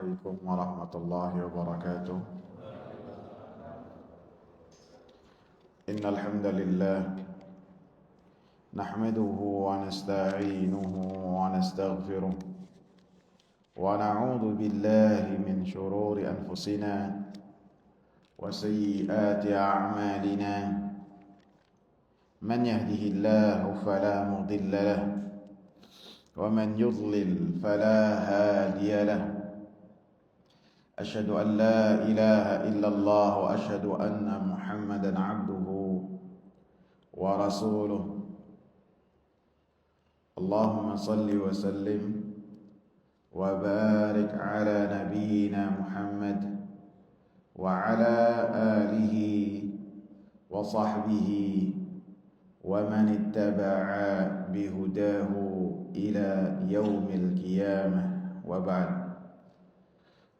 عليكم ورحمة الله وبركاته. إن الحمد لله نحمده ونستعينه ونستغفره ونعوذ بالله من شرور أنفسنا وسيئات أعمالنا. من يهده الله فلا مضل له ومن يضلل فلا هادي له. أشهد أن لا إله إلا الله وأشهد أن محمدا عبده ورسوله. اللهم صل وسلم وبارك على نبينا محمد وعلى آله وصحبه ومن اتبع بهداه إلى يوم القيامة وبعد.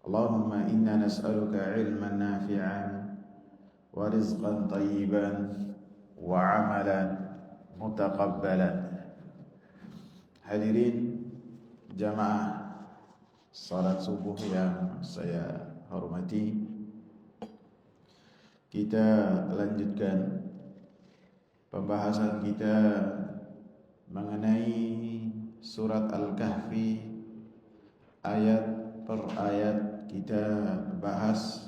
اللهم إنا نسألك علما نافعا ورزقا طيبا وعملا متقبلا. Hadirin jamaah salat subuh yang saya hormati, kita lanjutkan pembahasan kita mengenai surat Al-Kahfi. Ayat per ayat kita bahas.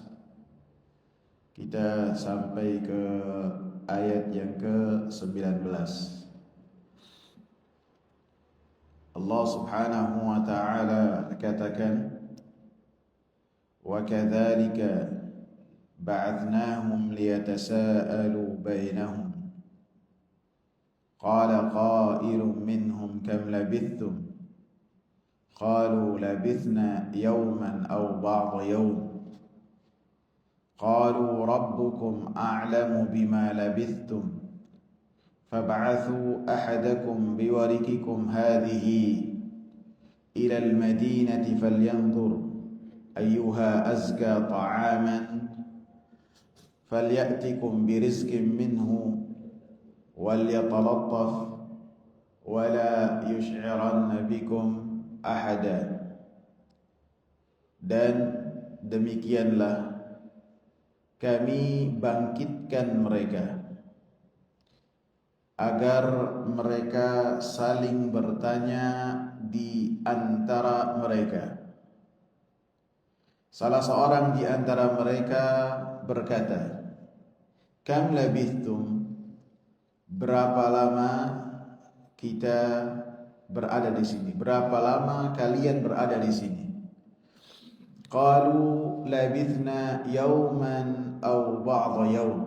Kita sampai ke ayat yang ke-19. Allah Subhanahu wa ta'ala katakan, wa kadzalika ba'athnahum liyatasaalu bainahum qala qailun minhum kam labithtum qalu labithna yawman aw ba'da yawm qalu rabbukum a'lamu bima labithtum fab'athu ahadakum biwarikikum hadhihi ila al-madinati falyanzur ayyuha azka ta'aman falyatikum birizqin minhu walyatalattaf wala yush'iranna bikum ahada. Dan demikianlah kami bangkitkan mereka agar mereka saling bertanya di antara mereka. Salah seorang di antara mereka berkata, kam labithtum, berapa lama kita berada di sini? Berapa lama kalian berada di sini? Qalu labithna yawman aw ba'da yawm.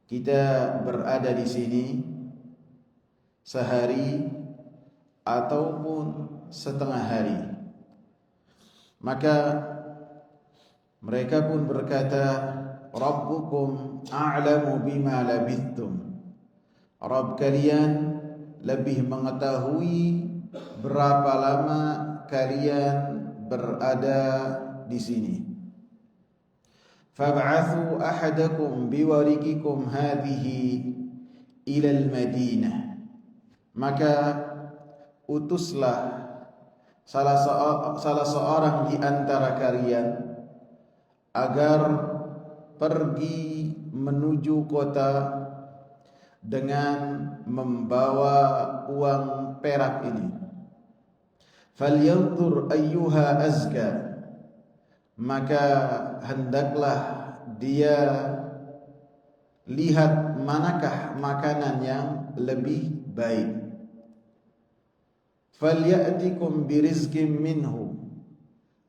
Kita berada di sini sehari ataupun setengah hari. Maka mereka pun berkata, Rabbukum a'lamu bima labithtum. Rabb kalian lebih mengetahui berapa lama kalian berada di sini. Fab'athu ahadakum biwarikikum hadhihi ila al-Madinah. Maka utuslah salah seorang di antara kalian agar pergi menuju kota dengan membawa uang perak ini. Falyanzur ayyuha azka. Maka hendaklah dia lihat manakah makanan yang lebih baik. Falyatikum birizqin minhu.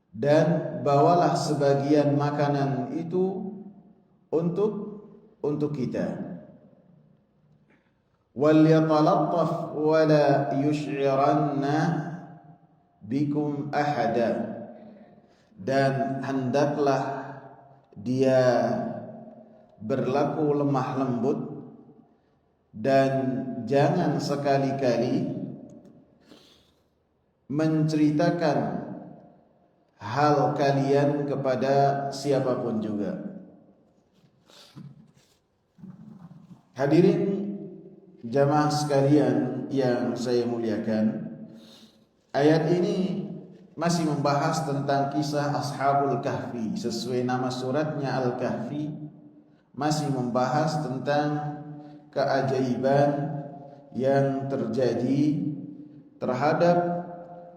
Dan bawalah sebagian makanan itu untuk kita. Walyatalattaf wala yush'iranna bikum ahada. Dan hendaklah dia berlaku lemah lembut dan jangan sekali-kali menceritakan hal kalian kepada siapapun juga. Hadirin jamaah sekalian yang saya muliakan, ayat ini masih membahas tentang kisah Ashabul Kahfi. Sesuai nama suratnya Al-Kahfi, masih membahas tentang keajaiban yang terjadi terhadap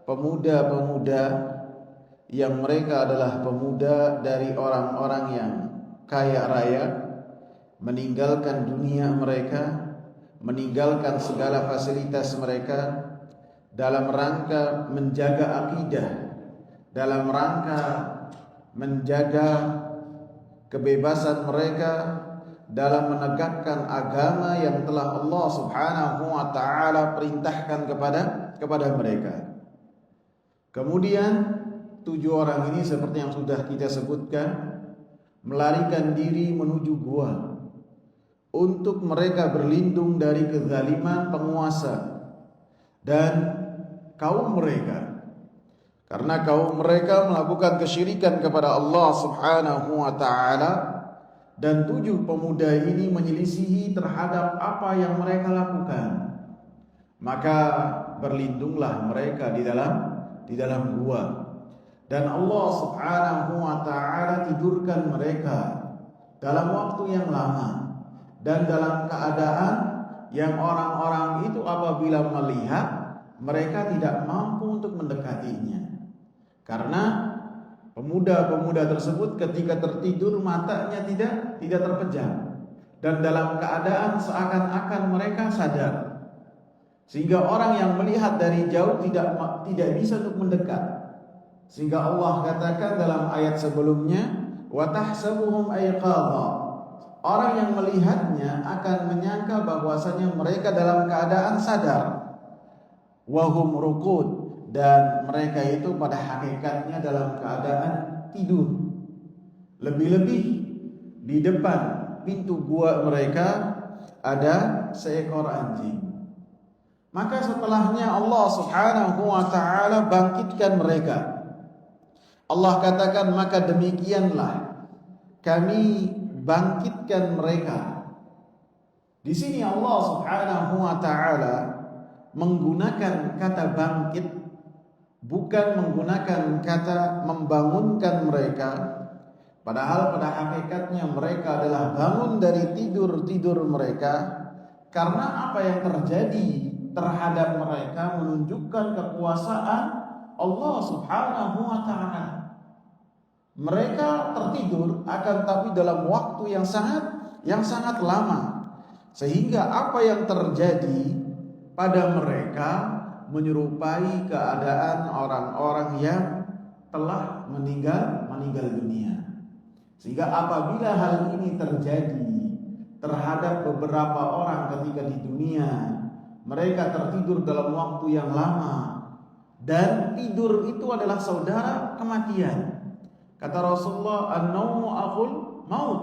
pemuda-pemuda yang mereka adalah pemuda dari orang-orang yang kaya raya, meninggalkan dunia mereka, meninggalkan segala fasilitas mereka dalam rangka menjaga akidah, dalam rangka menjaga kebebasan mereka, dalam menegakkan agama yang telah Allah Subhanahu wa taala perintahkan kepada mereka. Kemudian 7 orang ini seperti yang sudah kita sebutkan melarikan diri menuju gua untuk mereka berlindung dari kezaliman penguasa dan kaum mereka, karena kaum mereka melakukan kesyirikan kepada Allah Subhanahu wa taala, dan 7 pemuda ini menyelisihi terhadap apa yang mereka lakukan. Maka berlindunglah mereka di dalam gua, dan Allah Subhanahu wa taala tidurkan mereka dalam waktu yang lama dan dalam keadaan yang orang-orang itu apabila melihat mereka tidak mampu untuk mendekatinya, karena pemuda-pemuda tersebut ketika tertidur matanya tidak terpejam dan dalam keadaan seakan-akan mereka sadar, sehingga orang yang melihat dari jauh tidak bisa untuk mendekat. Sehingga Allah katakan dalam ayat sebelumnya, wa tahsabuhum ayqadha, orang yang melihatnya akan menyangka bahwasanya mereka dalam keadaan sadar, wahum rukud, dan mereka itu pada hakikatnya dalam keadaan tidur. Lebih-lebih di depan pintu gua mereka ada seekor anjing. Maka setelahnya Allah Subhanahu wa taala bangkitkan mereka. Allah katakan, maka demikianlah kami bangkitkan mereka. Di sini Allah Subhanahu wa taala menggunakan kata bangkit, bukan menggunakan kata membangunkan mereka. Padahal pada hakikatnya mereka adalah bangun dari tidur-tidur mereka, karena apa yang terjadi terhadap mereka menunjukkan kekuasaan Allah Subhanahu wa taala. Mereka tertidur akan tapi dalam waktu yang sangat lama, sehingga apa yang terjadi pada mereka menyerupai keadaan orang-orang yang telah meninggal dunia. Sehingga apabila hal ini terjadi terhadap beberapa orang ketika di dunia, mereka tertidur dalam waktu yang lama, dan tidur itu adalah saudara kematian. Kata Rasulullah, an-naumu akhul maut,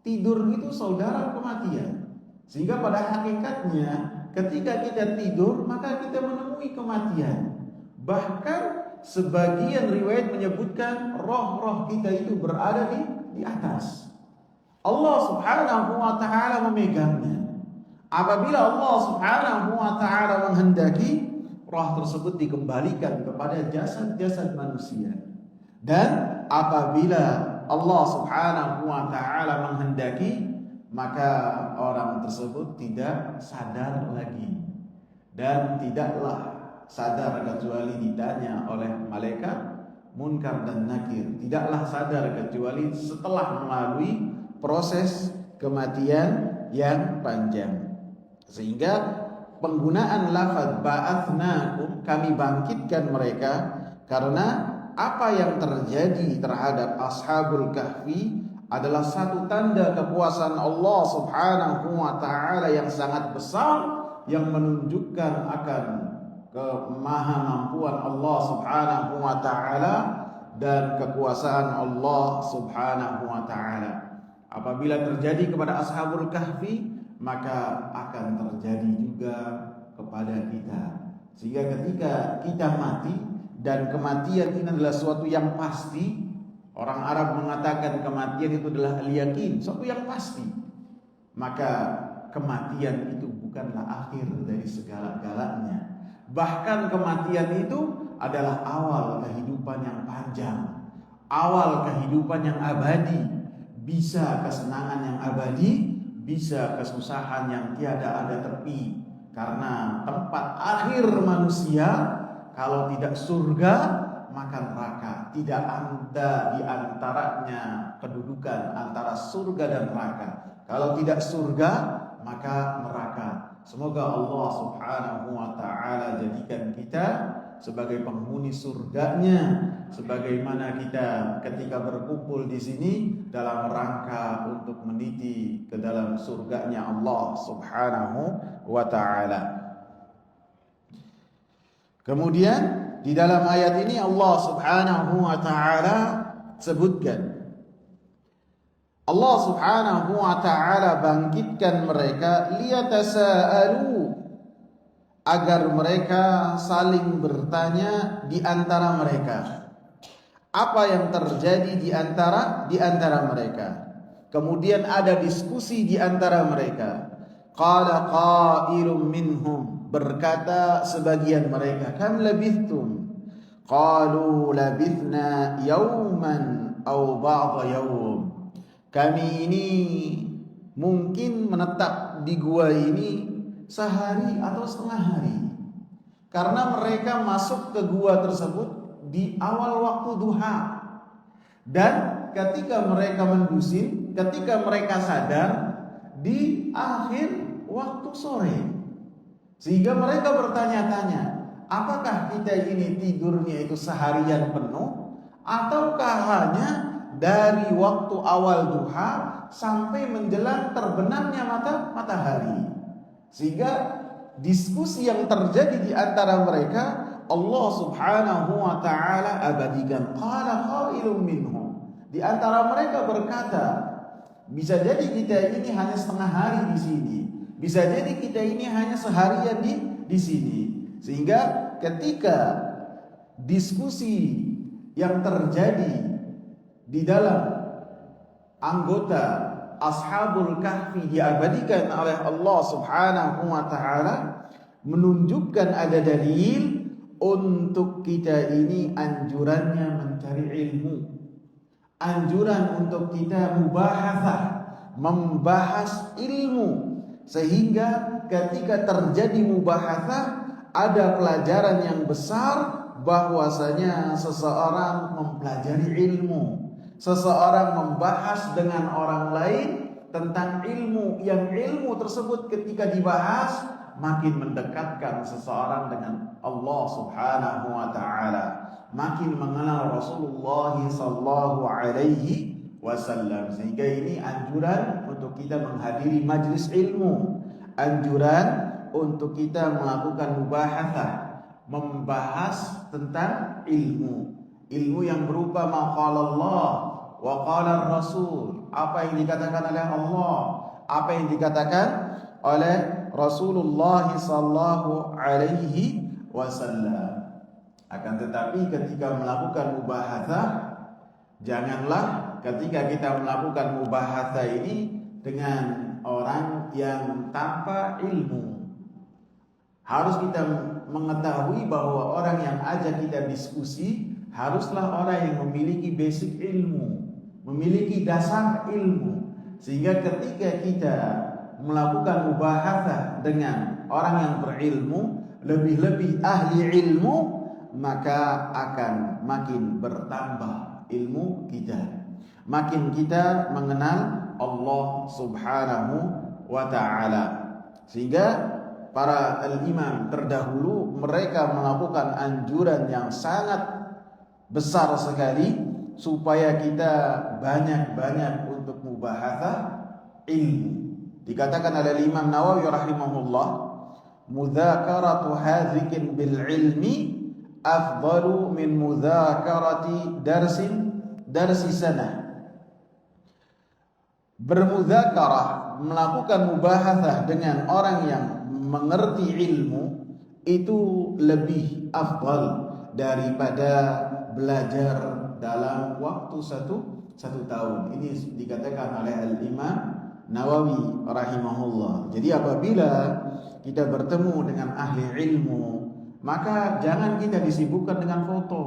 tidur itu saudara kematian. Sehingga pada hakikatnya ketika kita tidur maka kita menemui kematian. Bahkan sebagian riwayat menyebutkan roh-roh kita itu berada di atas. Allah Subhanahu wa taala memegangnya. Apabila Allah Subhanahu wa taala menghendaki, roh tersebut dikembalikan kepada jasad-jasad manusia. Dan apabila Allah Subhanahu wa taala menghendaki, maka orang tersebut tidak sadar lagi, dan tidaklah sadar kecuali ditanya oleh malaikat Munkar dan Nakir. Tidaklah sadar kecuali setelah melalui proses kematian yang panjang. Sehingga penggunaan lafaz ba'atsnakum, kami bangkitkan mereka, karena apa yang terjadi terhadap Ashabul Kahfi adalah satu tanda kekuasaan Allah Subhanahu wa taala yang sangat besar, yang menunjukkan akan kemahamampuan Allah Subhanahu wa taala dan kekuasaan Allah Subhanahu wa taala. Apabila terjadi kepada Ashabul Kahfi, maka akan terjadi juga kepada kita. Sehingga ketika kita mati, dan kematian ini adalah suatu yang pasti. Orang Arab mengatakan kematian itu adalah al-yakin, suatu yang pasti. Maka kematian itu bukanlah akhir dari segala-galanya. Bahkan kematian itu adalah awal kehidupan yang panjang, awal kehidupan yang abadi. Bisa kesenangan yang abadi, bisa kesusahan yang tiada ada tepi. Karena tempat akhir manusia, kalau tidak surga maka neraka. Tidak ada di antaranya kedudukan antara surga dan neraka. Kalau tidak surga maka neraka. Semoga Allah Subhanahu wa taala jadikan kita sebagai penghuni surganya, sebagaimana kita ketika berkumpul di sini dalam rangka untuk meniti ke dalam surganya Allah Subhanahu wa taala. Kemudian di dalam ayat ini Allah Subhanahu wa taala sebutkan, Allah Subhanahu wa taala bangkitkan mereka liyatasaalu, agar mereka saling bertanya di antara mereka. Apa yang terjadi di antara mereka? Kemudian ada diskusi di antara mereka. Qala qailun minhum, berkata sebagian mereka, kam labithtum? Qalu labithna yawman aw ba'da yawm. Kami ini mungkin menetap di gua ini sehari atau setengah hari. Karena mereka masuk ke gua tersebut di awal waktu duha. Dan ketika mereka mendusin, ketika mereka sadar di akhir waktu sore. Sehingga mereka bertanya-tanya, apakah kita ini tidurnya itu seharian penuh, ataukah hanya dari waktu awal duha sampai menjelang terbenamnya matahari. Sehingga diskusi yang terjadi di antara mereka Allah Subhanahu wa taala abadikan. Qala qailun minhum, di antara mereka berkata, bisa jadi kita ini hanya setengah hari di sini, bisa jadi kita ini hanya seharian di sini. Sehingga ketika diskusi yang terjadi di dalam anggota Ashabul Kahfi diabadikan oleh Allah Subhanahu wa taala, menunjukkan ada dalil untuk kita ini anjurannya mencari ilmu. Anjuran untuk kita mubahatsah, membahas ilmu, sehingga ketika terjadi mubahatsah ada pelajaran yang besar bahwasanya seseorang mempelajari ilmu. Seseorang membahas dengan orang lain tentang ilmu, yang ilmu tersebut ketika dibahas makin mendekatkan seseorang dengan Allah Subhanahu wa taala, makin mengenal Rasulullah sallallahu alaihi wasallam. Sehingga ini anjuran untuk kita menghadiri majlis ilmu, anjuran untuk kita melakukan mubahatsah, membahas tentang ilmu yang berupa ma qala Allah wa qala Rasul, apa yang dikatakan oleh Allah, apa yang dikatakan oleh Rasulullah sallallahu alaihi wasallam. Akan tetapi ketika melakukan mubahatsah, janganlah ketika kita melakukan mubahatsah ini dengan orang yang tanpa ilmu. Harus kita mengetahui bahwa orang yang ajak kita diskusi haruslah orang yang memiliki basic ilmu, memiliki dasar ilmu. Sehingga ketika kita melakukan mubahatsah dengan orang yang berilmu, lebih-lebih ahli ilmu, maka akan makin bertambah ilmu kita, makin kita mengenal Allah Subhanahu wa ta'ala. Sehingga para al-imam terdahulu mereka melakukan anjuran yang sangat besar sekali supaya kita banyak-banyak untuk mubahatsah ilmu. Dikatakan oleh Imam Nawawi rahimahullah, mudzakaratu hadzikin bil ilmi afdalu min mudzakarati darsi sanah. Bermudzakarah, melakukan mubahatsah dengan orang yang mengerti ilmu itu lebih afdal daripada belajar dalam waktu satu tahun. Ini dikatakan oleh Al-Imam Nawawi rahimahullah. Jadi apabila kita bertemu dengan ahli ilmu, maka jangan kita disibukkan dengan foto,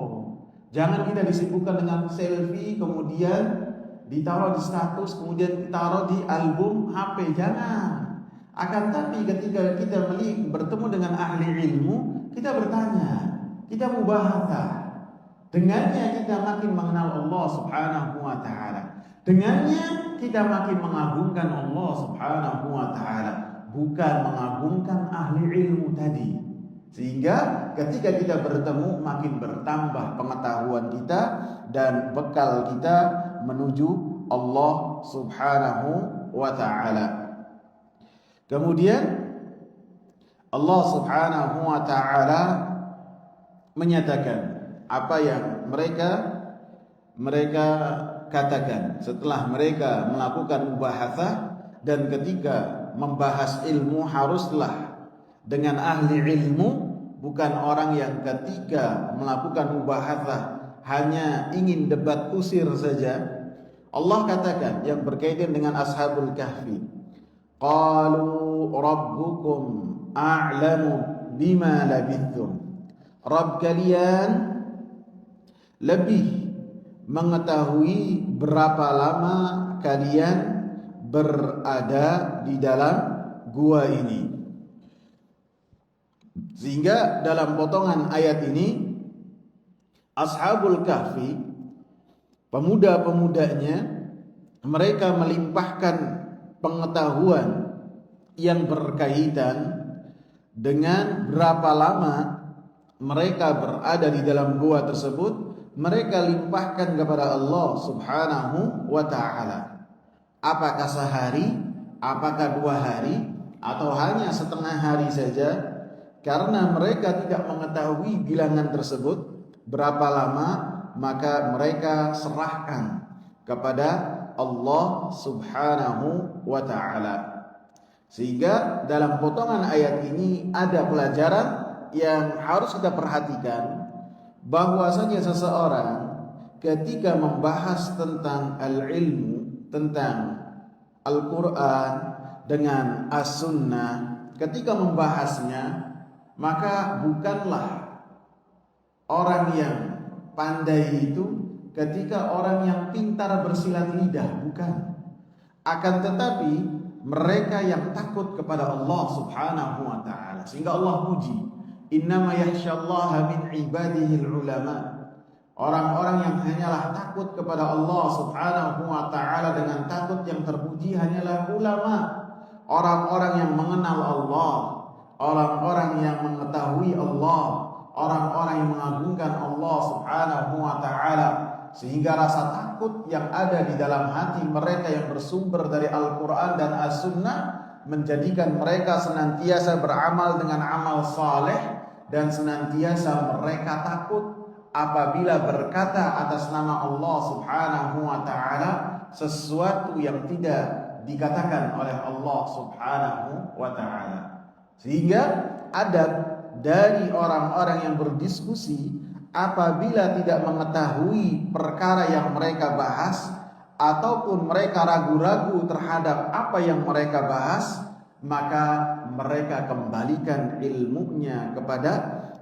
jangan kita disibukkan dengan selfie, kemudian ditaruh di status, kemudian ditaruh di album HP, jangan. Akan tapi ketika kita bertemu dengan ahli ilmu, kita bertanya, kita mubahathah. Dengannya kita makin mengenal Allah Subhanahu wa taala. Dengannya kita makin mengagungkan Allah Subhanahu wa taala, bukan mengagungkan ahli ilmu tadi. Sehingga ketika kita bertemu makin bertambah pengetahuan kita dan bekal kita menuju Allah Subhanahu wa taala. Kemudian Allah Subhanahu wa taala menyatakan apa yang mereka katakan setelah mereka melakukan mubahatsah, dan ketika membahas ilmu haruslah dengan ahli ilmu, bukan orang yang ketika melakukan mubahatsah hanya ingin debat kusir saja. Allah katakan yang berkaitan dengan Ashabul Kahfi, qalu rabbukum a'lamu bima labithum. Rabb kalian lebih mengetahui berapa lama kalian berada di dalam gua ini. Sehingga dalam potongan ayat ini Ashabul Kahfi, pemuda-pemudanya, mereka melimpahkan pengetahuan yang berkaitan dengan berapa lama mereka berada di dalam gua tersebut. Mereka limpahkan kepada Allah Subhanahu wa ta'ala. Apakah sehari, apakah 2 hari, atau hanya setengah hari saja. Karena mereka tidak mengetahui bilangan tersebut berapa lama, maka mereka serahkan kepada Allah Subhanahu wa ta'ala. Sehingga dalam potongan ayat ini ada pelajaran yang harus kita perhatikan, bahwasanya seseorang ketika membahas tentang al-ilmu, tentang Al-Quran dengan As-Sunnah, ketika membahasnya, maka bukanlah orang yang pandai itu ketika orang yang pintar bersilat lidah, bukan. Akan tetapi mereka yang takut kepada Allah Subhanahu wa ta'ala. Sehingga Allah puji, innama yakhsyallaha min ibadihil ulama. Orang-orang yang hanyalah takut kepada Allah Subhanahu wa ta'ala dengan takut yang terpuji hanyalah ulama. Orang-orang yang mengenal Allah, orang-orang yang mengetahui Allah, orang-orang yang mengagungkan Allah Subhanahu wa ta'ala. Sehingga rasa takut yang ada di dalam hati mereka yang bersumber dari Al-Quran dan As-Sunnah menjadikan mereka senantiasa beramal dengan amal saleh, dan senantiasa mereka takut apabila berkata atas nama Allah Subhanahu wa ta'ala sesuatu yang tidak dikatakan oleh Allah Subhanahu wa ta'ala. Sehingga adab dari orang-orang yang berdiskusi apabila tidak mengetahui perkara yang mereka bahas, ataupun mereka ragu-ragu terhadap apa yang mereka bahas, maka mereka kembalikan ilmunya kepada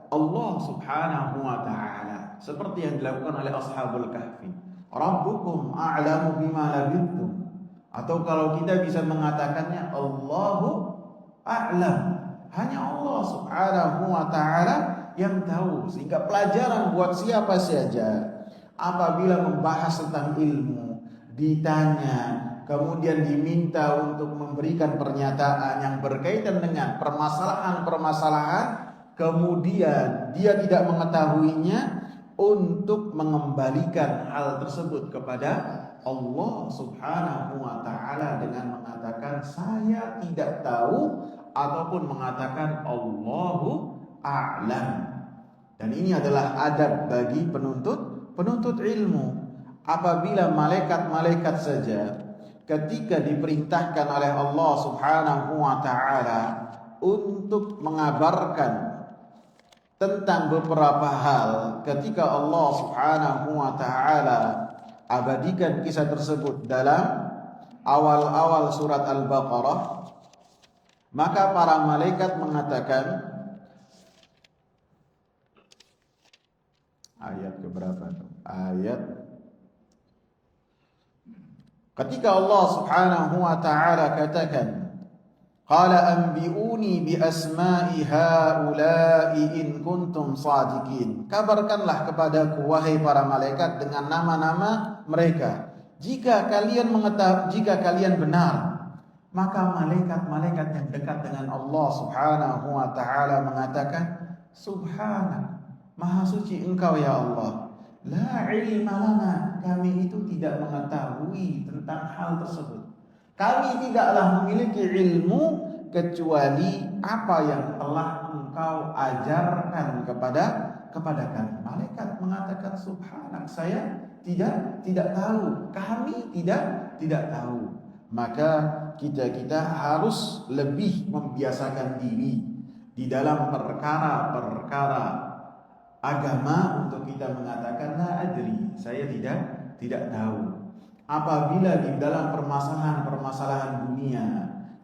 Allah Subhanahu wa ta'ala, seperti yang dilakukan oleh Ashabul Kahfi. Rabbukum a'lamu bima labithum. Atau kalau kita bisa mengatakannya, Allahu a'lam, hanya Allah Subhanahu wa ta'ala yang tahu. Sehingga pelajaran buat siapa saja apabila membahas tentang ilmu, ditanya, kemudian diminta untuk memberikan pernyataan yang berkaitan dengan permasalahan-permasalahan, kemudian dia tidak mengetahuinya, untuk mengembalikan hal tersebut kepada Allah Subhanahu wa ta'ala dengan mengatakan saya tidak tahu, ataupun mengatakan Allahu a'lam. Dan ini adalah adab bagi penuntut ilmu. Apabila malaikat-malaikat saja ketika diperintahkan oleh Allah Subhanahu wa ta'ala untuk mengabarkan tentang beberapa hal, ketika Allah Subhanahu wa ta'ala abadikan kisah tersebut dalam awal-awal surat Al-Baqarah, maka para malaikat mengatakan, Ayat keberapa tuh? Ayat ketika Allah Subhanahu wa taala katakan, qala anbi'uni bi asma'i haula'i in kuntum shadiqin. Kabarkanlah kepadaku wahai para malaikat dengan nama-nama mereka. Jika kalian benar, maka malaikat-malaikat yang dekat dengan Allah Subhanahu wa taala mengatakan, subhanak, maha suci engkau ya Allah. La ilma lana, kami itu tidak mengetahui tentang hal tersebut. Kami tidaklah memiliki ilmu kecuali apa yang telah engkau ajarkan kepada kami. Malaikat mengatakan subhanak, saya tidak tahu, kami tidak tahu. Maka kita harus lebih membiasakan diri di dalam perkara-perkara agama untuk kita mengatakan la adri, saya tidak tahu. Apabila di dalam permasalahan dunia,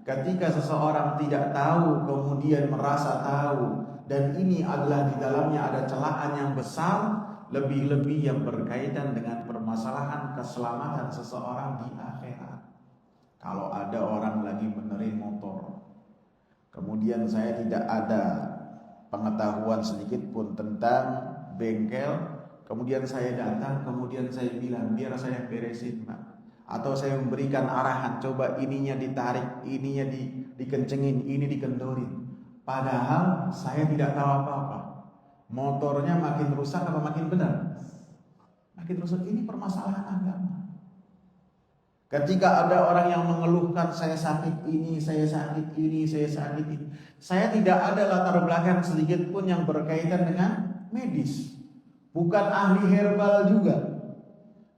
ketika seseorang tidak tahu kemudian merasa tahu, dan ini adalah di dalamnya ada celaan yang besar, lebih-lebih yang berkaitan dengan permasalahan keselamatan seseorang di akhirat. Kalau ada orang lagi benerin motor, kemudian saya tidak ada pengetahuan sedikit pun tentang bengkel, kemudian saya datang, kemudian saya bilang biar saya beresin Pak, atau saya memberikan arahan, coba ininya ditarik, ininya dikencengin, ini dikendorin, padahal saya tidak tahu apa-apa. Motornya makin rusak apa makin benar? Makin rusak. Ini permasalahan agama. Ketika ada orang yang mengeluhkan, saya sakit ini, saya sakit ini, saya sakit ini, saya tidak ada latar belakang sedikit pun yang berkaitan dengan medis, bukan ahli herbal juga.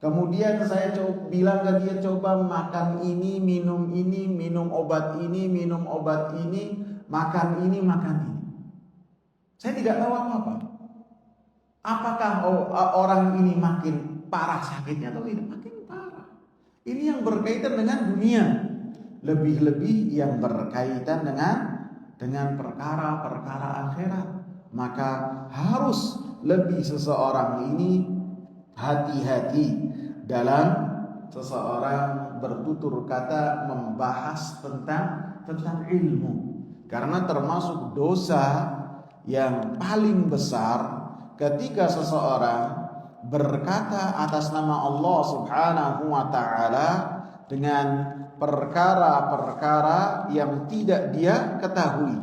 Kemudian saya bilang ke dia, coba makan ini, minum obat ini, makan ini. Saya tidak tahu apa-apa. Apakah orang ini makin parah sakitnya atau tidak? Makin parah. Ini yang berkaitan dengan dunia, lebih-lebih yang berkaitan dengan perkara-perkara akhirat. Maka harus lebih seseorang ini hati-hati dalam seseorang bertutur kata membahas tentang ilmu, karena termasuk dosa yang paling besar ketika seseorang berkata atas nama Allah Subhanahu wa taala dengan perkara-perkara yang tidak dia ketahui,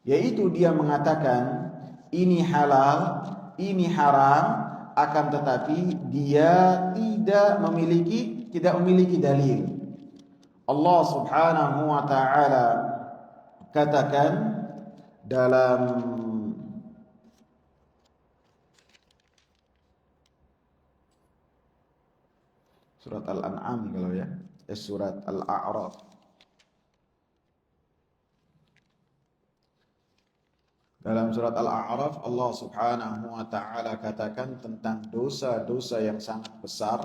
yaitu dia mengatakan ini halal, ini haram, akan tetapi dia tidak memiliki dalil. Allah Subhanahu wa taala katakan dalam surat Al-An'am kalau ya, surat Al-A'raf. Dalam surat Al-A'raf Allah Subhanahu wa taala katakan tentang dosa-dosa yang sangat besar.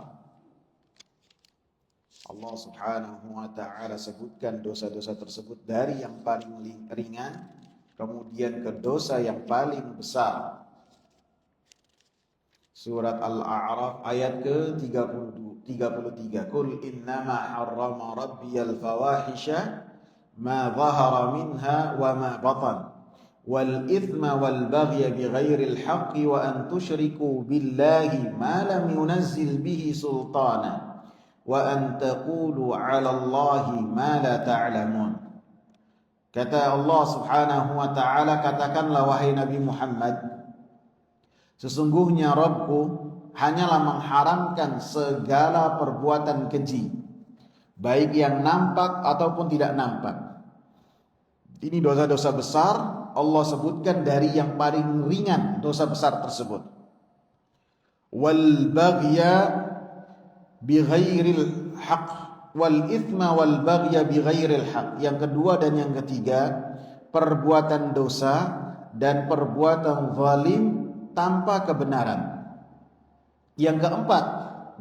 Allah Subhanahu wa taala sebutkan dosa-dosa tersebut dari yang paling ringan kemudian ke dosa yang paling besar. Surat Al-A'raf ayat ke-33. Qul innama harrama rabbiyal fawahisha ma dhahara minha wa ma batan wal ithma wal baghya bighairil haqqi wa an tusyriku billahi ma lam yunazzil bihi sultana wa an taqulu 'ala Allahi ma la ta'lamun. Kata Allah Subhanahu wa taala, katakanlah wahai Nabi Muhammad, sesungguhnya Rabbku hanyalah mengharamkan segala perbuatan keji, baik yang nampak ataupun tidak nampak. Ini dosa-dosa besar, Allah sebutkan dari yang paling ringan dosa besar tersebut. Wal baghya bighairil haqq wal ithma wal baghya bighairil haqq. Yang kedua dan yang ketiga, perbuatan dosa dan perbuatan zalim tanpa kebenaran. Yang keempat,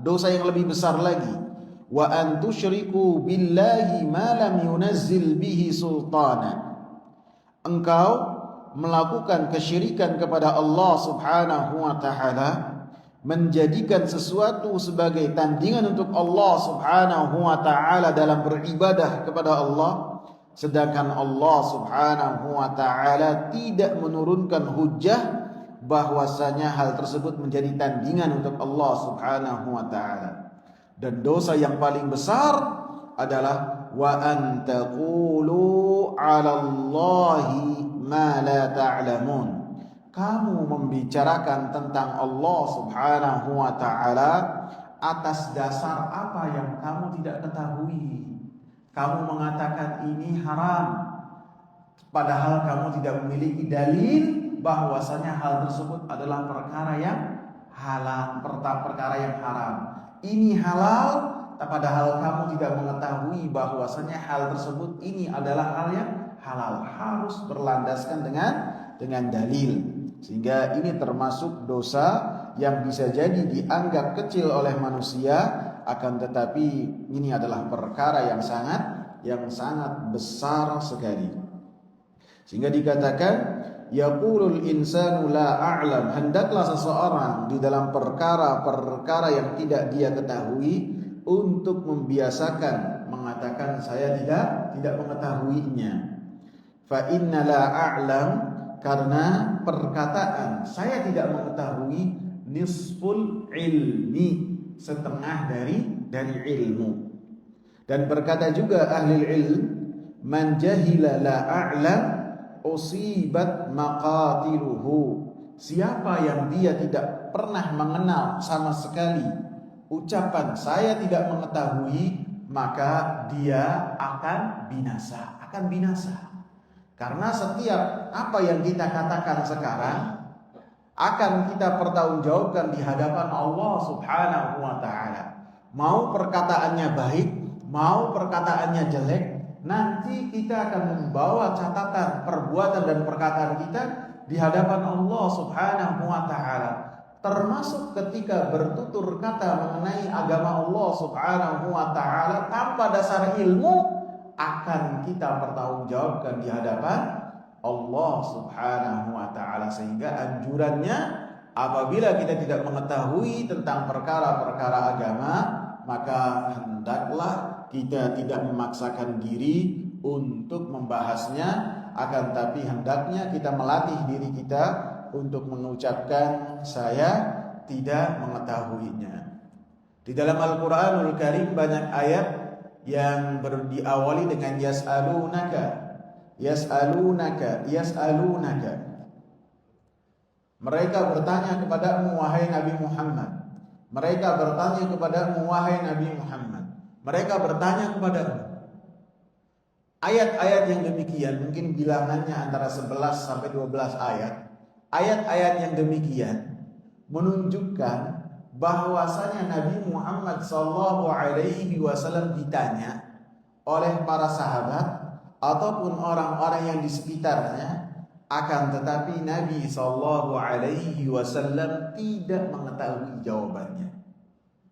dosa yang lebih besar lagi, wa an tusyriku billahi ma lam yunazzil bihi sultana. Engkau melakukan kesyirikan kepada Allah Subhanahu wa taala, menjadikan sesuatu sebagai tandingan untuk Allah Subhanahu wa taala dalam beribadah kepada Allah, sedangkan Allah Subhanahu wa taala tidak menurunkan hujjah bahwasanya hal tersebut menjadi tandingan untuk Allah Subhanahu wa taala. Dan dosa yang paling besar adalah wa an taqulu 'alallahi ma la ta'lamun. Kamu membicarakan tentang Allah Subhanahu wa taala atas dasar apa yang kamu tidak ketahui. Kamu mengatakan ini haram, padahal kamu tidak memiliki dalil bahwasanya hal tersebut adalah perkara yang halal, perkara yang haram. Ini halal, padahal kamu tidak mengetahui bahwasanya hal tersebut ini adalah hal yang halal. Harus berlandaskan dengan dalil. Sehingga ini termasuk dosa yang bisa jadi dianggap kecil oleh manusia, akan tetapi ini adalah perkara yang sangat besar sekali. Sehingga dikatakan yaqulul insanu la a'lam, hendaklah seseorang di dalam perkara-perkara yang tidak dia ketahui untuk membiasakan mengatakan saya tidak mengetahuinya. Fa inna la a'lam, karena perkataan saya tidak mengetahui nisful ilmi, setengah dari ilmu. Dan berkata juga ahli ilm, man jahila la a'lam usibat maqatiluhu. Siapa yang dia tidak pernah mengenal sama sekali ucapan saya tidak mengetahui, maka dia akan binasa. Karena setiap apa yang kita katakan sekarang akan kita pertanggungjawabkan di hadapan Allah Subhanahu wa taala. Mau perkataannya baik, mau perkataannya jelek, nanti kita akan membawa catatan perbuatan dan perkataan kita di hadapan Allah Subhanahu wa taala. Termasuk ketika bertutur kata mengenai agama Allah Subhanahu wa taala tanpa dasar ilmu, akan kita pertanggungjawabkan di hadapan Allah Subhanahu wa taala. Sehingga anjurannya, apabila kita tidak mengetahui tentang perkara-perkara agama, maka hendaklah kita tidak memaksakan diri untuk membahasnya, akan tapi hendaknya kita melatih diri kita untuk mengucapkan saya tidak mengetahuinya. Di dalam Al-Qur'anul Karim banyak ayat yang diawali dengan yas'alunaka. Mereka bertanya kepadamu wahai Nabi Muhammad. Mereka bertanya kepadamu. Ayat-ayat yang demikian mungkin bilangannya antara 11 sampai 12 ayat. Ayat-ayat yang demikian menunjukkan bahwasanya Nabi Muhammad SAW ditanya oleh para sahabat ataupun orang-orang yang di sekitarnya, akan tetapi Nabi SAW tidak mengetahui jawabannya.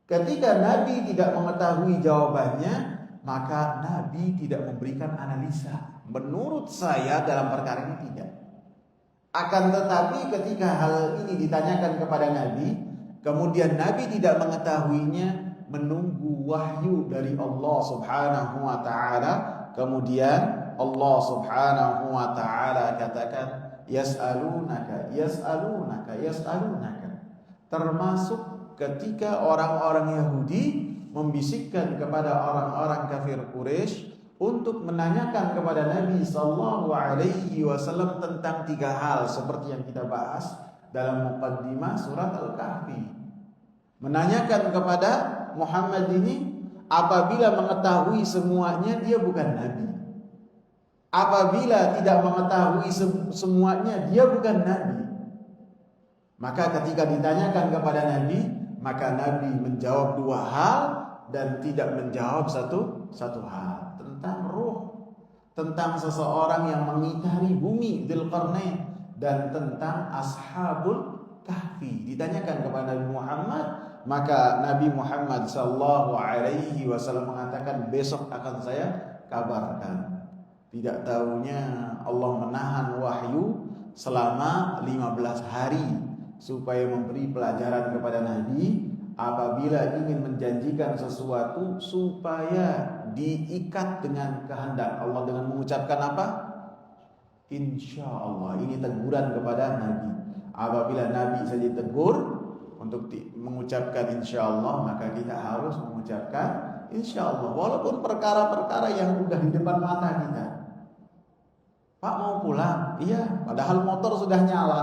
Ketika Nabi tidak mengetahui jawabannya, maka Nabi tidak memberikan analisa. Menurut saya dalam perkara ini tidak. Akan tetapi ketika hal ini ditanyakan kepada Nabi, kemudian Nabi tidak mengetahuinya, menunggu wahyu dari Allah Subhanahu wa taala. Kemudian Allah Subhanahu wa taala katakan yas'alunaka. Termasuk ketika orang-orang Yahudi membisikkan kepada orang-orang kafir Quraisy untuk menanyakan kepada Nabi sallallahu alaihi wasallam tentang 3 hal seperti yang kita bahas dalam muqaddimah surat Al-Kahfi. Menanyakan kepada Muhammad ini, apabila mengetahui semuanya dia bukan nabi. Apabila tidak mengetahui semuanya dia bukan nabi. Maka ketika ditanyakan kepada Nabi, maka Nabi menjawab 2 hal dan tidak menjawab satu hal tentang ruh, tentang seseorang yang mengitari bumi Dzulqarnain, dan tentang Ashabul Kahfi. Ditanyakan kepada Nabi Muhammad, maka Nabi Muhammad sallallahu alaihi wasallam mengatakan besok akan saya kabarkan. Tidak tahunya Allah menahan wahyu selama 15 hari supaya memberi pelajaran kepada Nabi apabila ingin menjanjikan sesuatu supaya diikat dengan kehendak Allah dengan mengucapkan apa? Insya Allah. Ini teguran kepada Nabi. Apabila Nabi saja tegur untuk mengucapkan insya Allah, maka kita harus mengucapkan insya Allah. Walaupun perkara-perkara yang udah di depan mata kita. Pak mau pulang? Iya. Padahal motor sudah nyala.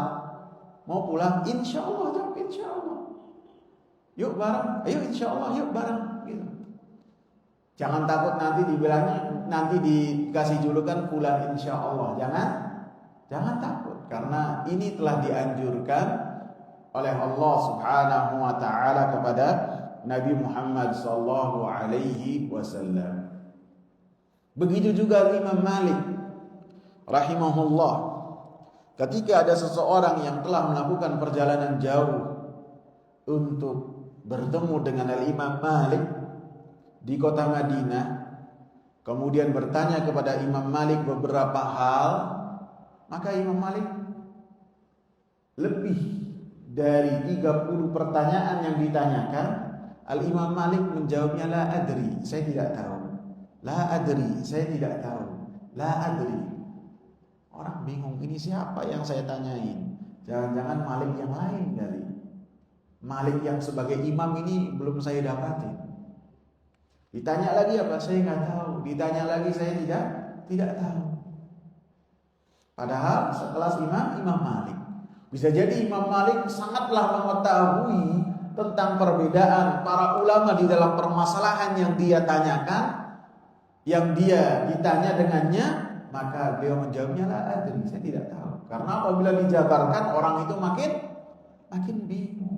Mau pulang? Insya Allah. Jawab insya Allah. Yuk bareng. Ayo insya Allah. Yuk bareng. Gitu. Jangan takut nanti dibilangnya, nanti dikasih julukan fulan insya Allah. Jangan takut, karena ini telah dianjurkan oleh Allah Subhanahu wa taala kepada Nabi Muhammad sallallahu alaihi wasallam. Begitu juga Imam Malik rahimahullah. Ketika ada seseorang yang telah melakukan perjalanan jauh untuk bertemu dengan Imam Malik di kota Madinah, kemudian bertanya kepada Imam Malik beberapa hal, maka Imam Malik lebih dari 30 pertanyaan yang ditanyakan, Al-Imam Malik menjawabnya la adri, saya tidak tahu. La adri, saya tidak tahu. La adri. Orang bingung, ini siapa yang saya tanyain? Jangan-jangan Malik yang lain kali. Malik yang sebagai imam ini belum saya dapatin. Ditanya lagi apa? Saya nggak tahu. Ditanya lagi saya tidak tahu. Padahal sekelas Imam Malik. Bisa jadi Imam Malik sangatlah mengetahui tentang perbedaan para ulama di dalam permasalahan yang dia tanyakan, yang dia ditanya dengannya, maka beliau menjawabnya la adri, saya tidak tahu. Karena apabila dijabarkan orang itu makin bingung.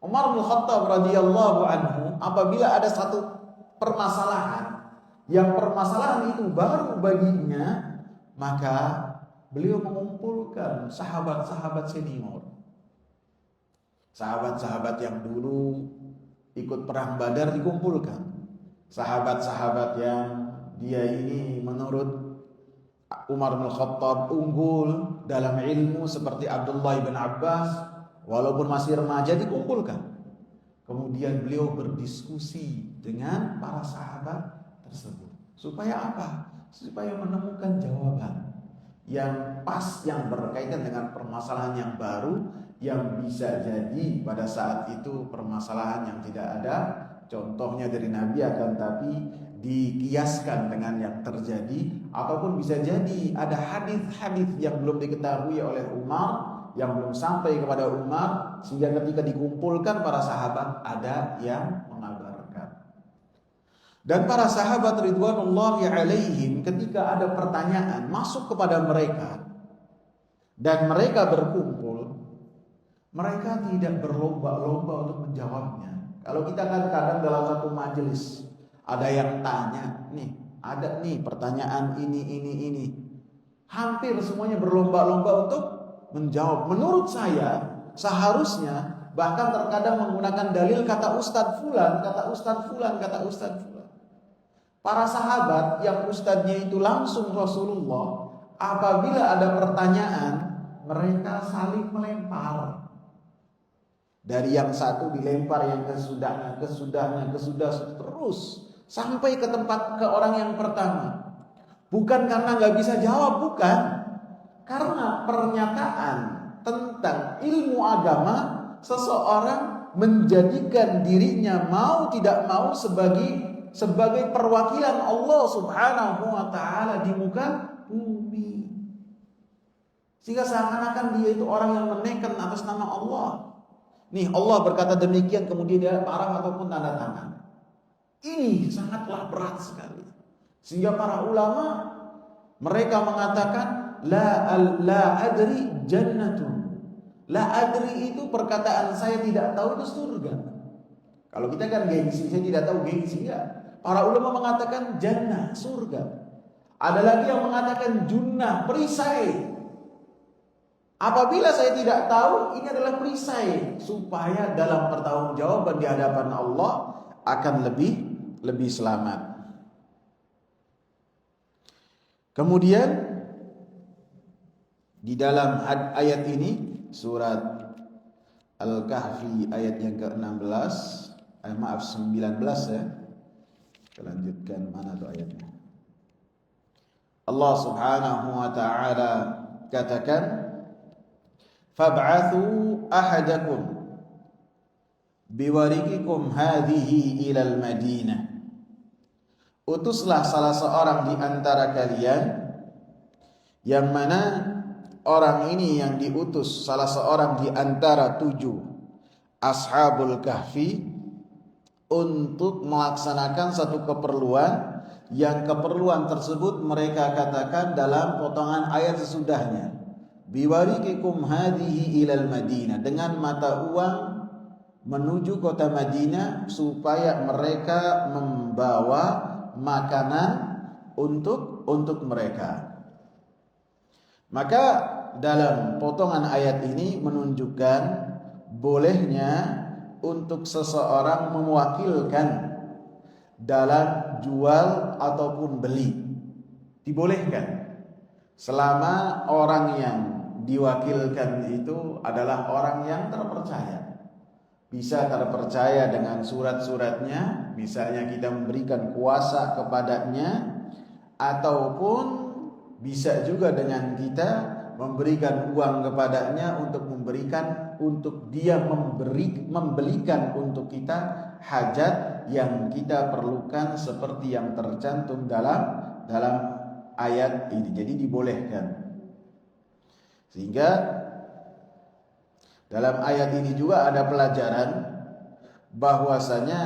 Umar bin Khattab radhiyallahu anhu, apabila ada satu permasalahan yang permasalahan itu baru baginya, maka beliau mengumpulkan sahabat-sahabat senior, sahabat-sahabat yang dulu ikut perang Badar dikumpulkan, sahabat-sahabat yang dia ini menurut Umar bin Khattab unggul dalam ilmu seperti Abdullah bin Abbas, walaupun masih remaja dikumpulkan. Kemudian beliau berdiskusi dengan para sahabat tersebut. Supaya apa? Supaya menemukan jawaban yang pas, yang berkaitan dengan permasalahan yang baru, yang bisa jadi pada saat itu permasalahan yang tidak ada contohnya dari Nabi, akan tapi dikiaskan dengan yang terjadi, ataupun bisa jadi ada hadis-hadis yang belum diketahui oleh Umar, yang belum sampai kepada Umar, sehingga ketika dikumpulkan para sahabat ada yang mengabarkan. Dan para sahabat ridwanullahi alaihim ketika ada pertanyaan masuk kepada mereka dan mereka berkumpul, mereka tidak berlomba-lomba untuk menjawabnya. Kalau kita kan kadang dalam satu majelis ada yang tanya, nih ada nih pertanyaan ini, hampir semuanya berlomba-lomba untuk menjawab. Menurut saya seharusnya bahkan terkadang menggunakan dalil kata Ustadz Fulan, kata Ustadz Fulan, kata Ustadz Fulan. Para sahabat yang ustadznya itu langsung Rasulullah, apabila ada pertanyaan mereka saling melempar. Dari yang satu dilempar yang kesudahnya terus sampai ke orang yang pertama. Bukan karena nggak bisa jawab, bukan. Karena pernyataan tentang ilmu agama, seseorang menjadikan dirinya mau tidak mau sebagai perwakilan Allah Subhanahu wa taala di muka bumi. Sehingga seakan-akan dia itu orang yang menekan atas nama Allah. Nih Allah berkata demikian, kemudian dia parang ataupun tanda tangan. Ini sangatlah berat sekali. Sehingga para ulama mereka mengatakan la adri jannatun. La adri itu perkataan saya tidak tahu itu surga. Kalau kita kan gengsi, saya tidak tahu gengsi enggak. Para ulama mengatakan jannah, surga. Ada lagi yang mengatakan junnah, perisai. Apabila saya tidak tahu, ini adalah perisai supaya dalam pertanggungjawaban di hadapan Allah akan lebih selamat. Kemudian Di dalam ayat ini surat Al-Kahfi ayat yang ke-16, 19 ya. Kita lanjutkan, mana tuh ayatnya? Allah Subhanahu wa taala katakan, "Fab'athu ahadakum biwarikikum hadhihi ilal Madinah." Utuslah salah seorang di antara kalian, yang mana orang ini yang diutus salah seorang di antara 7 Ashabul Kahfi, untuk melaksanakan satu keperluan, yang keperluan tersebut mereka katakan dalam potongan ayat sesudahnya, biwarikikum hadhihi ilal Madinah, dengan mata uang menuju kota Madinah supaya mereka membawa makanan untuk mereka. Maka dalam potongan ayat ini menunjukkan bolehnya untuk seseorang mewakilkan dalam jual ataupun beli. Dibolehkan selama orang yang diwakilkan itu adalah orang yang terpercaya. Bisa terpercaya dengan surat-suratnya, misalnya kita memberikan kuasa kepadanya, ataupun bisa juga dengan kita memberikan uang kepadanya untuk dia membelikan untuk kita hajat yang kita perlukan, seperti yang tercantum dalam ayat ini. Jadi dibolehkan. Sehingga dalam ayat ini juga ada pelajaran bahwasanya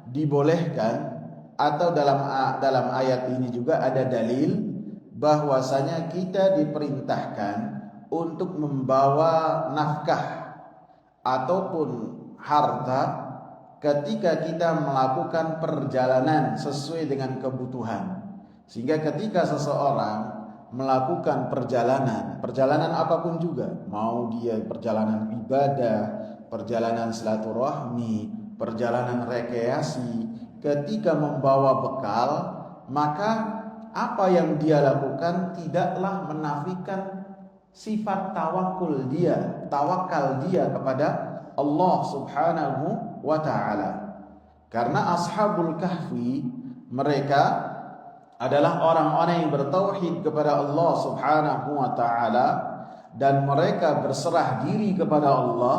dibolehkan, atau dalam ayat ini juga ada dalil bahwasanya kita diperintahkan untuk membawa nafkah ataupun harta ketika kita melakukan perjalanan sesuai dengan kebutuhan. Sehingga ketika seseorang melakukan perjalanan apapun juga, mau dia perjalanan ibadah, perjalanan silaturahmi, perjalanan rekreasi, ketika membawa bekal, maka apa yang dia lakukan tidaklah menafikan sifat tawakal dia kepada Allah Subhanahu wa ta'ala. Karena Ashabul Kahfi mereka adalah orang-orang yang bertauhid kepada Allah Subhanahu wa ta'ala, dan mereka berserah diri kepada Allah,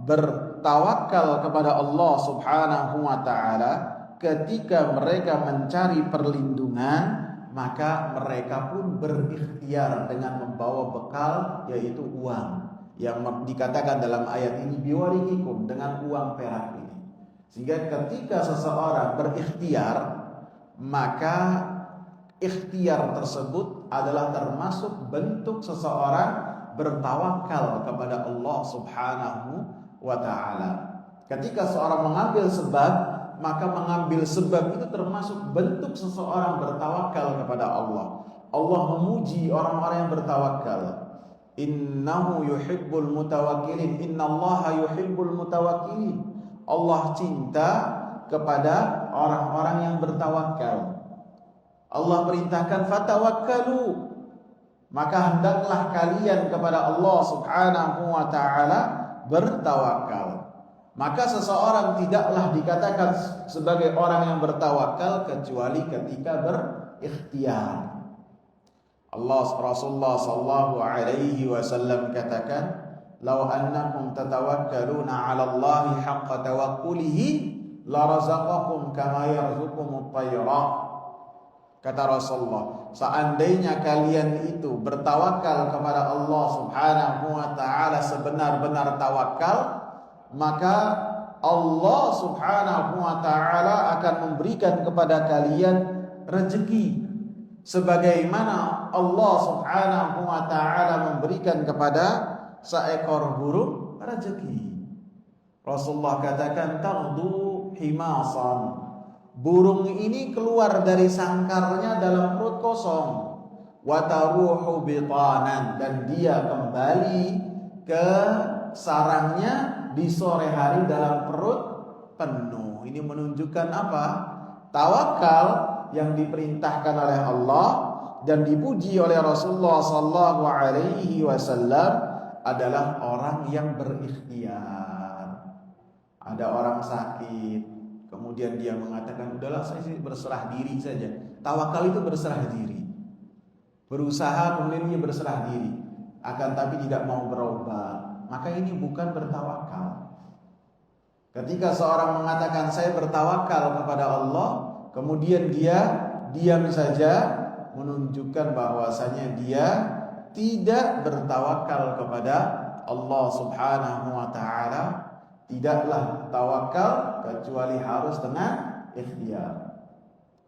bertawakal kepada Allah Subhanahu wa ta'ala. Ketika mereka mencari perlindungan, maka mereka pun berikhtiar dengan membawa bekal, yaitu uang, yang dikatakan dalam ayat ini biwarikikum, dengan uang perak ini. Sehingga ketika seseorang berikhtiar, maka ikhtiar tersebut adalah termasuk bentuk seseorang bertawakal kepada Allah Subhanahu wa ta'ala. Ketika seorang mengambil sebab, maka mengambil sebab itu termasuk bentuk seseorang bertawakal kepada Allah. Allah memuji orang-orang yang bertawakal. Innahu yuhibbul mutawakkilin. Innallaha yuhibbul mutawakkilin. Allah cinta kepada orang-orang yang bertawakal. Allah perintahkan fatawakkalu, maka hendaklah kalian kepada Allah Subhanahu wa ta'ala bertawakal. Maka seseorang tidaklah dikatakan sebagai orang yang bertawakal kecuali ketika berikhtiar. Rasulullah sallallahu alaihi wasallam katakan, "Law annakum tatawakkaluna 'ala Allahi haqqa tawakkulihi la razaqakum kama yarzuqumut tayra." Kata Rasulullah, seandainya kalian itu bertawakal kepada Allah Subhanahu wa ta'ala sebenar-benar tawakal, maka Allah Subhanahu wa ta'ala akan memberikan kepada kalian rezeki sebagaimana Allah Subhanahu wa ta'ala memberikan kepada seekor burung rezeki. Rasulullah katakan, taghdu himasan, burung ini keluar dari sangkarnya dalam perut kosong, wa taruhu bitanan, dan dia kembali ke sarangnya di sore hari dalam perut penuh. Ini menunjukkan apa? Tawakal yang diperintahkan oleh Allah dan dipuji oleh Rasulullah sallallahu alaihi wasallam adalah orang yang berikhtiar. Ada orang sakit, kemudian dia mengatakan, udahlah saya berserah diri saja. Tawakal itu berserah diri. Berusaha kemudian dia berserah diri, akan tapi tidak mau berobat. Maka ini bukan bertawakal. Ketika seorang mengatakan saya bertawakal kepada Allah, kemudian dia diam saja, menunjukkan bahwasanya dia tidak bertawakal kepada Allah Subhanahu wa taala. Tidaklah tawakal kecuali harus dengan ikhtiar.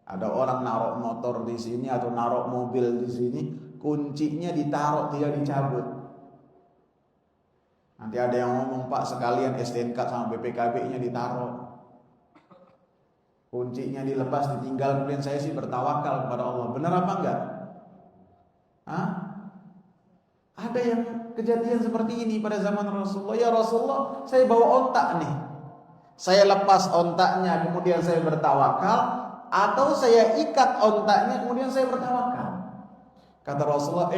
Ada orang naruh motor di sini atau naruh mobil di sini, kuncinya ditaruh tidak dicabut. Nanti ada yang ngomong, Pak sekalian STNK sama BPKB-nya ditaruh, kuncinya dilepas ditinggal, kemudian saya sih bertawakal kepada Allah. Benar apa enggak? Hah? Ada yang kejadian seperti ini pada zaman Rasulullah. Ya Rasulullah, saya bawa ontak nih, saya lepas ontaknya kemudian saya bertawakal, atau saya ikat ontaknya kemudian saya bertawakal. Kata Rasulullah,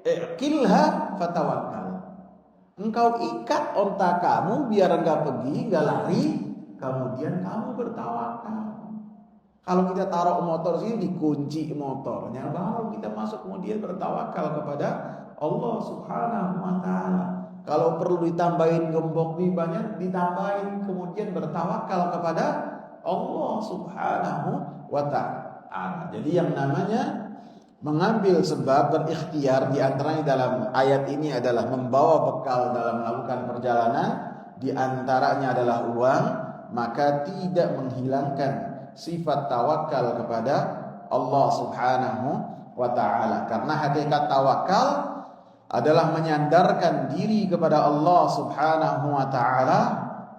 iqilha fatawakkal. Engkau ikat ontak kamu biar enggak pergi, enggak lari, kemudian kamu bertawakal. Kalau kita taruh motor sini dikunci motornya, baru kita masuk kemudian bertawakal kepada Allah Subhanahu wa taala. Kalau perlu ditambahin gembok banyak, ditambahin kemudian bertawakal kepada Allah Subhanahu wa taala. Jadi yang namanya mengambil sebab, berikhtiar, di antaranya dalam ayat ini adalah membawa bekal dalam melakukan perjalanan, di antaranya adalah uang, maka tidak menghilangkan sifat tawakal kepada Allah Subhanahu wa taala. Karena hakikat tawakal adalah menyandarkan diri kepada Allah Subhanahu wa taala,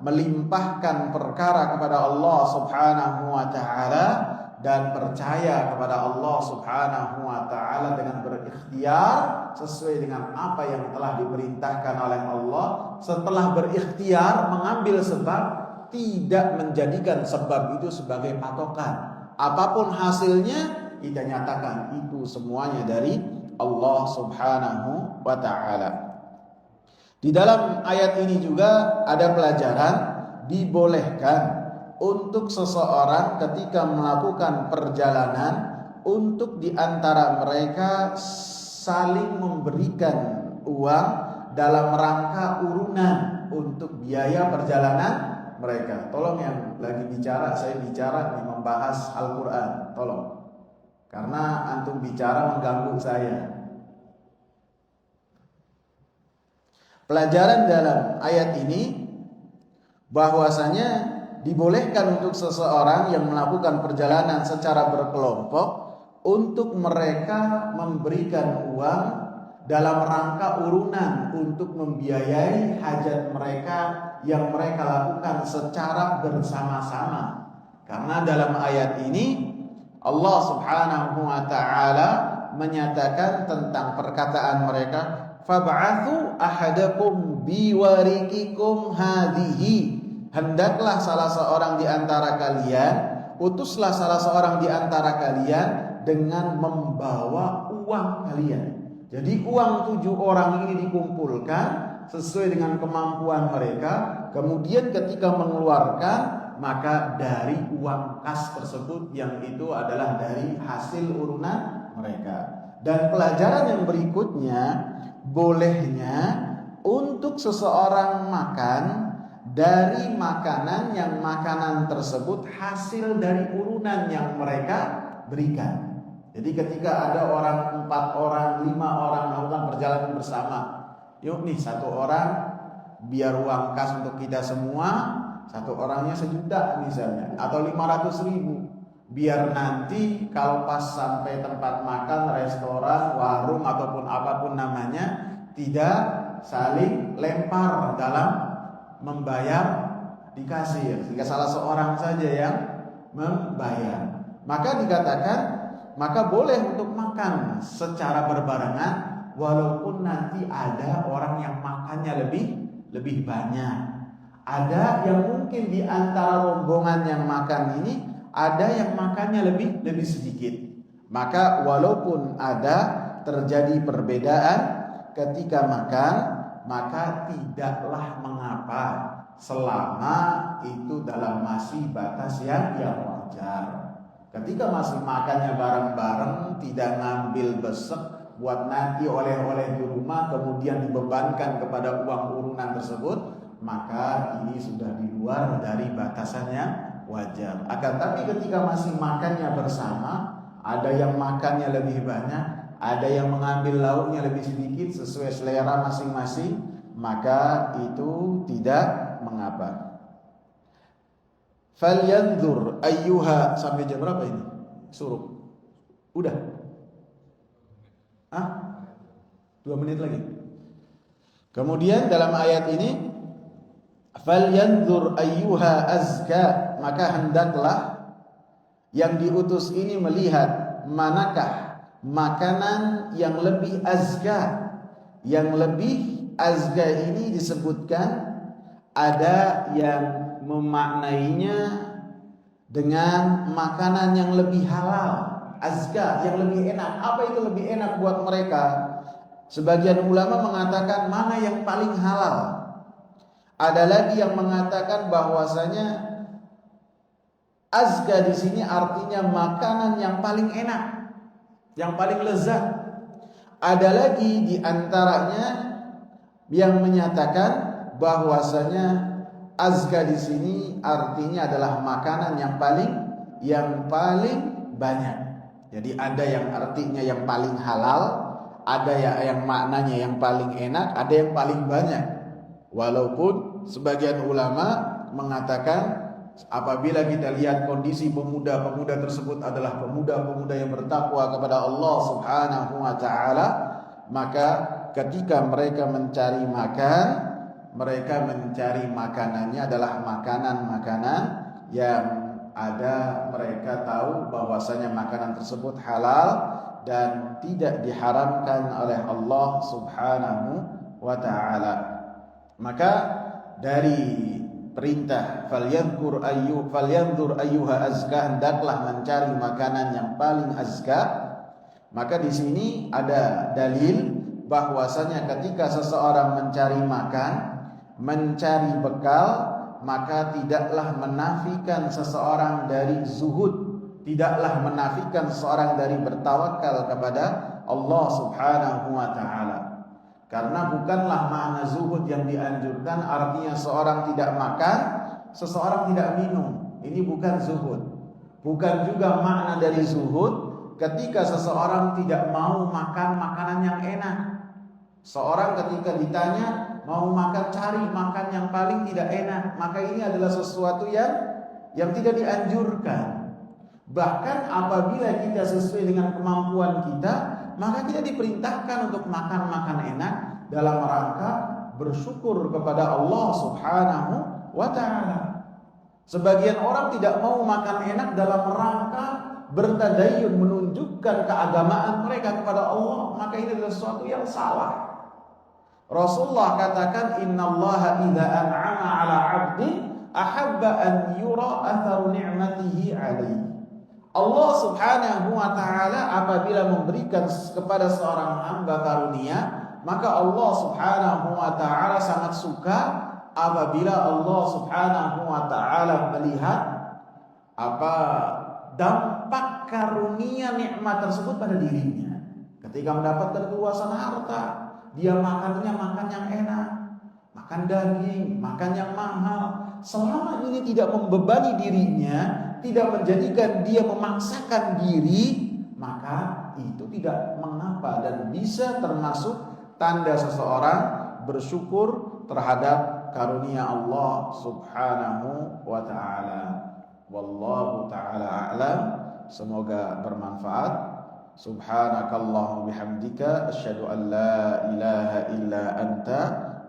melimpahkan perkara kepada Allah Subhanahu wa taala, dan percaya kepada Allah Subhanahu wa taala dengan berikhtiar sesuai dengan apa yang telah diperintahkan oleh Allah. Setelah berikhtiar mengambil sebab, tidak menjadikan sebab itu sebagai patokan. Apapun hasilnya, kita nyatakan itu semuanya dari Allah Subhanahu wa taala. Di dalam ayat ini juga ada pelajaran, dibolehkan untuk seseorang ketika melakukan perjalanan untuk di antara mereka saling memberikan uang dalam rangka urunan untuk biaya perjalanan mereka. Tolong yang lagi bicara, saya bicara membahas Al-Quran, tolong. Karena antum bicara mengganggu saya. Pelajaran dalam ayat ini bahwasanya dibolehkan untuk seseorang yang melakukan perjalanan secara berkelompok untuk mereka memberikan uang dalam rangka urunan untuk membiayai hajat mereka yang mereka lakukan secara bersama-sama. Karena dalam ayat ini Allah Subhanahu wa taala menyatakan tentang perkataan mereka, fab'athu ahadakum biwarikikum hadhihi. Hendaklah salah seorang di antara kalian, utuslah salah seorang di antara kalian dengan membawa uang kalian. Jadi uang 7 orang ini dikumpulkan sesuai dengan kemampuan mereka. Kemudian ketika mengeluarkan, maka dari uang kas tersebut, yang itu adalah dari hasil urunan mereka. Dan pelajaran yang berikutnya, bolehnya untuk seseorang makan dari makanan yang makanan tersebut hasil dari urunan yang mereka berikan. Jadi ketika ada orang 4 orang, 5 orang melakukan perjalanan bersama, yuk nih 1 orang biar uang kas untuk kita semua, 1 orangnya 1 juta misalnya, atau 500.000, biar nanti kalau pas sampai tempat makan, restoran, warung ataupun apapun namanya, tidak saling lempar dalam membayar di kasir, sehingga salah seorang saja yang membayar. Maka dikatakan, maka boleh untuk makan secara berbarengan, walaupun nanti ada orang yang makannya lebih banyak. Ada yang mungkin di antara rombongan yang makan ini, ada yang makannya lebih sedikit. Maka walaupun ada terjadi perbedaan ketika makan, maka tidaklah mengapa selama itu dalam masih batas yang wajar. Ketika masih makannya bareng-bareng, tidak ngambil besek buat nanti oleh-oleh di rumah kemudian dibebankan kepada uang urunan tersebut, maka ini sudah di luar dari batasannya wajar. Akan tapi ketika masih makannya bersama, ada yang makannya lebih banyak, ada yang mengambil lauknya lebih sedikit sesuai selera masing-masing, maka itu tidak mengapa. Falyanzur ayyuha, sampai jam berapa ini? Suruh. Udah? 2 menit lagi. Kemudian dalam ayat ini, falyanzur ayyuha azka, maka hendaklah yang diutus ini melihat manakah makanan yang lebih azka. Yang lebih azka ini disebutkan ada yang memaknainya dengan makanan yang lebih halal, azka, yang lebih enak. Apa itu lebih enak buat mereka? Sebagian ulama mengatakan mana yang paling halal. Ada lagi yang mengatakan bahwasanya azka di sini artinya makanan yang paling enak, yang paling lezat. Ada lagi di antaranya yang menyatakan bahwasanya azka di sini artinya adalah makanan yang paling banyak. Jadi ada yang artinya yang paling halal, ada yang maknanya yang paling enak, ada yang paling banyak. Walaupun sebagian ulama mengatakan apabila kita lihat kondisi pemuda-pemuda tersebut adalah pemuda-pemuda yang bertakwa kepada Allah Subhanahu wa taala, maka ketika mereka mencari makan, mereka mencari makanannya adalah makanan-makanan yang ada mereka tahu bahwasanya makanan tersebut halal dan tidak diharamkan oleh Allah Subhanahu wa taala. Maka dari perintah falyanzur ayyuha azka, hendaklah mencari makanan yang paling azka, maka di sini ada dalil bahwasanya ketika seseorang mencari makan, mencari bekal, maka tidaklah menafikan seseorang dari zuhud, tidaklah menafikan seseorang dari bertawakal kepada Allah Subhanahu wa taala. Karena bukanlah makna zuhud yang dianjurkan artinya seorang tidak makan, seseorang tidak minum. Ini bukan zuhud. Bukan juga makna dari zuhud ketika seseorang tidak mau makan makanan yang enak. Seorang ketika ditanya mau makan, cari makan yang paling tidak enak, maka ini adalah sesuatu yang tidak dianjurkan. Bahkan apabila kita sesuai dengan kemampuan kita, maka kita diperintahkan untuk makan enak dalam rangka bersyukur kepada Allah Subhanahu wa taala. Sebagian orang tidak mau makan enak dalam rangka bertadayun, menunjukkan keagamaan mereka kepada Allah, maka ini adalah sesuatu yang salah. Rasulullah katakan, innallaha idza an'ama 'ala 'abdin ahabba an yura atharu ni'matihi 'alaihi. Allah Subhanahu wa taala apabila memberikan kepada seorang hamba karunia, maka Allah Subhanahu wa taala sangat suka apabila Allah Subhanahu wa taala melihat apa dampak karunia nikmat tersebut pada dirinya. Ketika mendapatkan keluasan harta, dia makannya makan yang enak, makan daging, makan yang mahal. Selama ini tidak membebani dirinya, tidak menjadikan dia memaksakan diri, maka itu tidak mengapa dan bisa termasuk tanda seseorang bersyukur terhadap karunia Allah Subhanahu wa taala. Wallahu taala a'lam. Semoga bermanfaat. Subhanakallahumma bihamdika asyhadu an la ilaha illa anta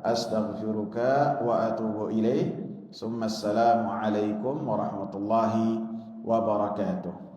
astaghfiruka wa atubu ilaik. Assalamualaikum warahmatullahi wabarakatuh.